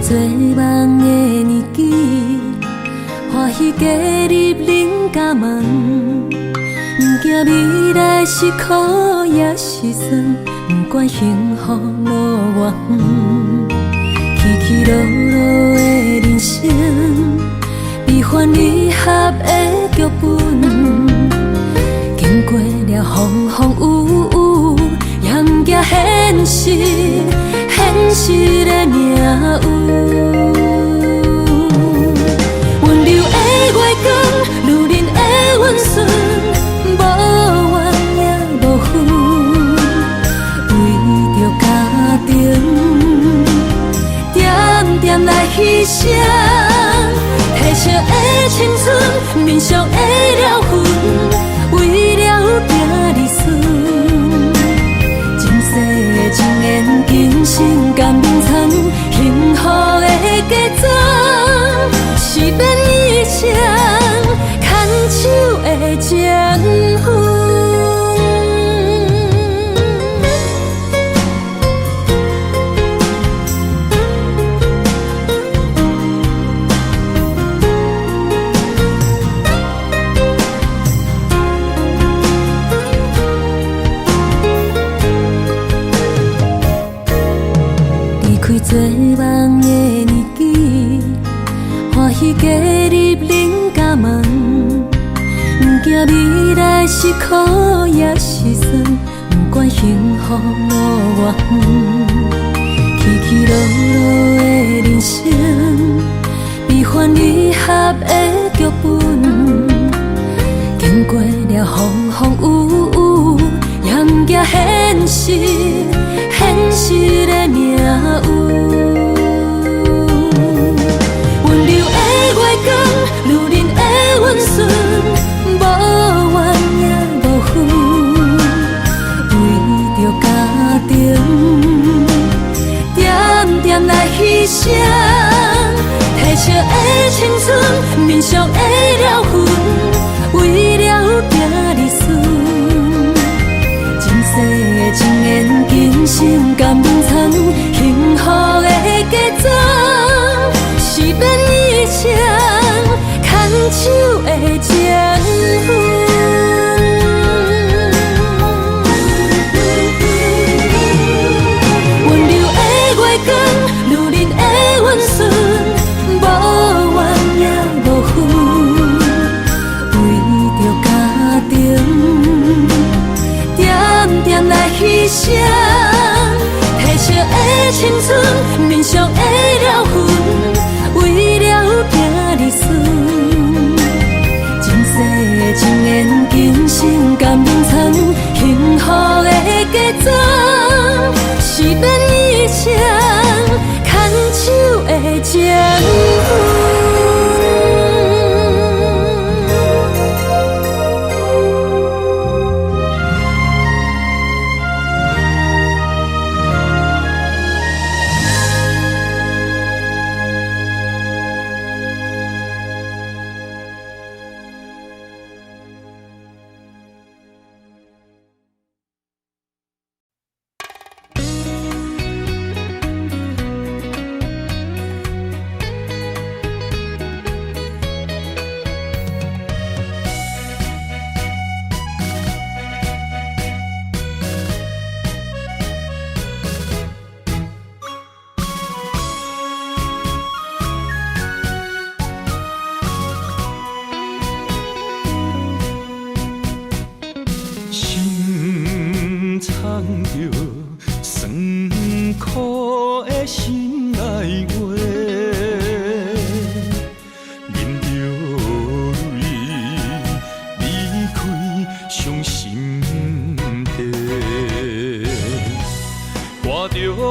做梦的年纪，欢喜加入恁家门，不惊未来是苦也是酸，不管幸福路偌远，起起落落的人生，悲欢离合的剧本，经过了风风雨雨，也不惊现实，现实的命运。温柔的月光，如恁的温顺，无怨也无恨，为着家庭，点点来牺牲。褪色的青春，面上的了痕，为了行儿孙。前世情缘，今生甘眠藏，幸福的家庄，是免一生牵手的情分。做梦的年纪，欢喜加入恁家门，不惊未来是苦也是酸，不管幸福路偌远，起起落落的人生，悲欢离合的剧本，经过了风风雨雨，也不惊现实，现实的命运。温柔的月光，如恁的温顺，点来牺牲，褪色的青春，面上的了痕，为了行日顺。前世的情缘，今生甘参，幸福的嫁妆，是免一生牵手的情分。牺牲，褪色的青春，面上的了痕，为了行日顺。前世的情缘，今生甘参，幸福的嫁妆，是免一生牵手的情分。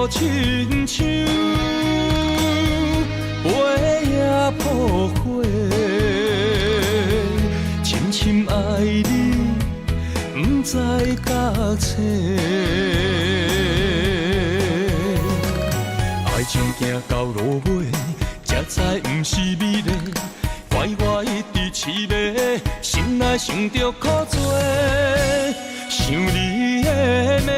亲像飞也破火，深深爱你，不知甲切。爱情行到落尾，才知不是美丽，怪我一直痴迷，心内想着苦做，想你的美。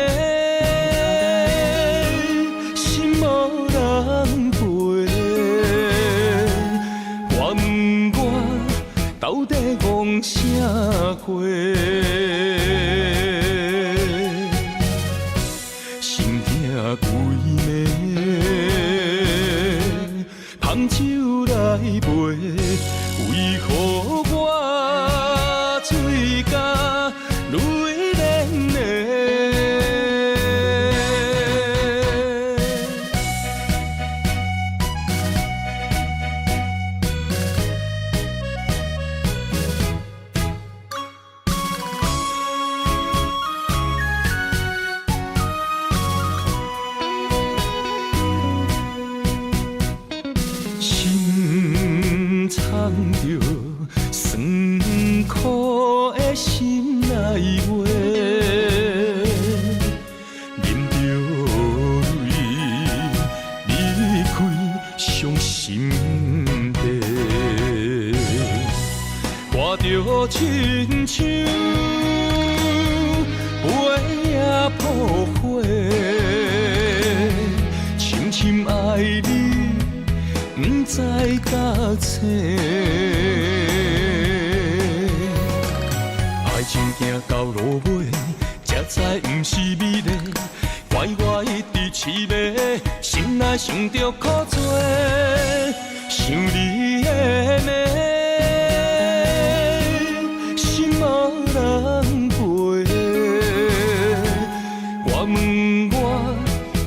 到底戆啥货？心痛规暝，芳酒来陪，为何我嘴角泪涟涟？亲像飞也破火，深深爱你，不知甲切。爱情行到落尾，才知不是美丽，怪我一直痴迷，心内想着苦做，想你的美。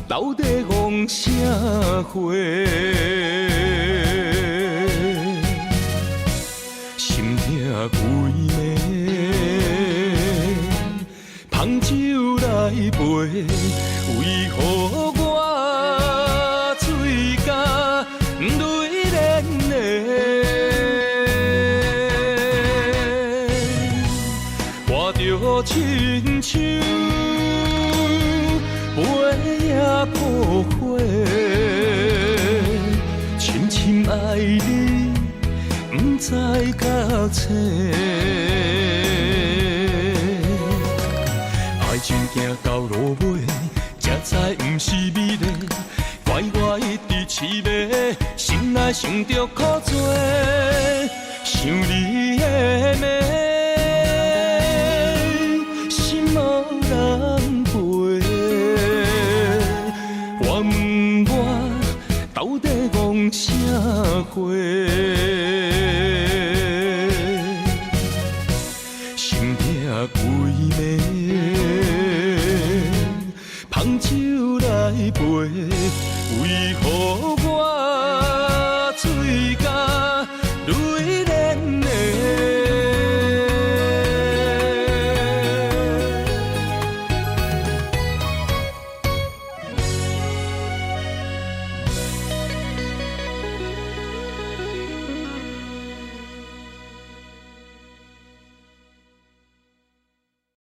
到底戆啥货？心痛规暝，芳酒来陪，为何我嘴角泪涟涟？我着亲像飞也破火。找，爱情行到路尾，才知不是美丽。怪我一直痴迷，心内想着苦做，想你的美，心无人陪。我问我到底戆啥货？心痛规暝，芳酒来陪，为何我醉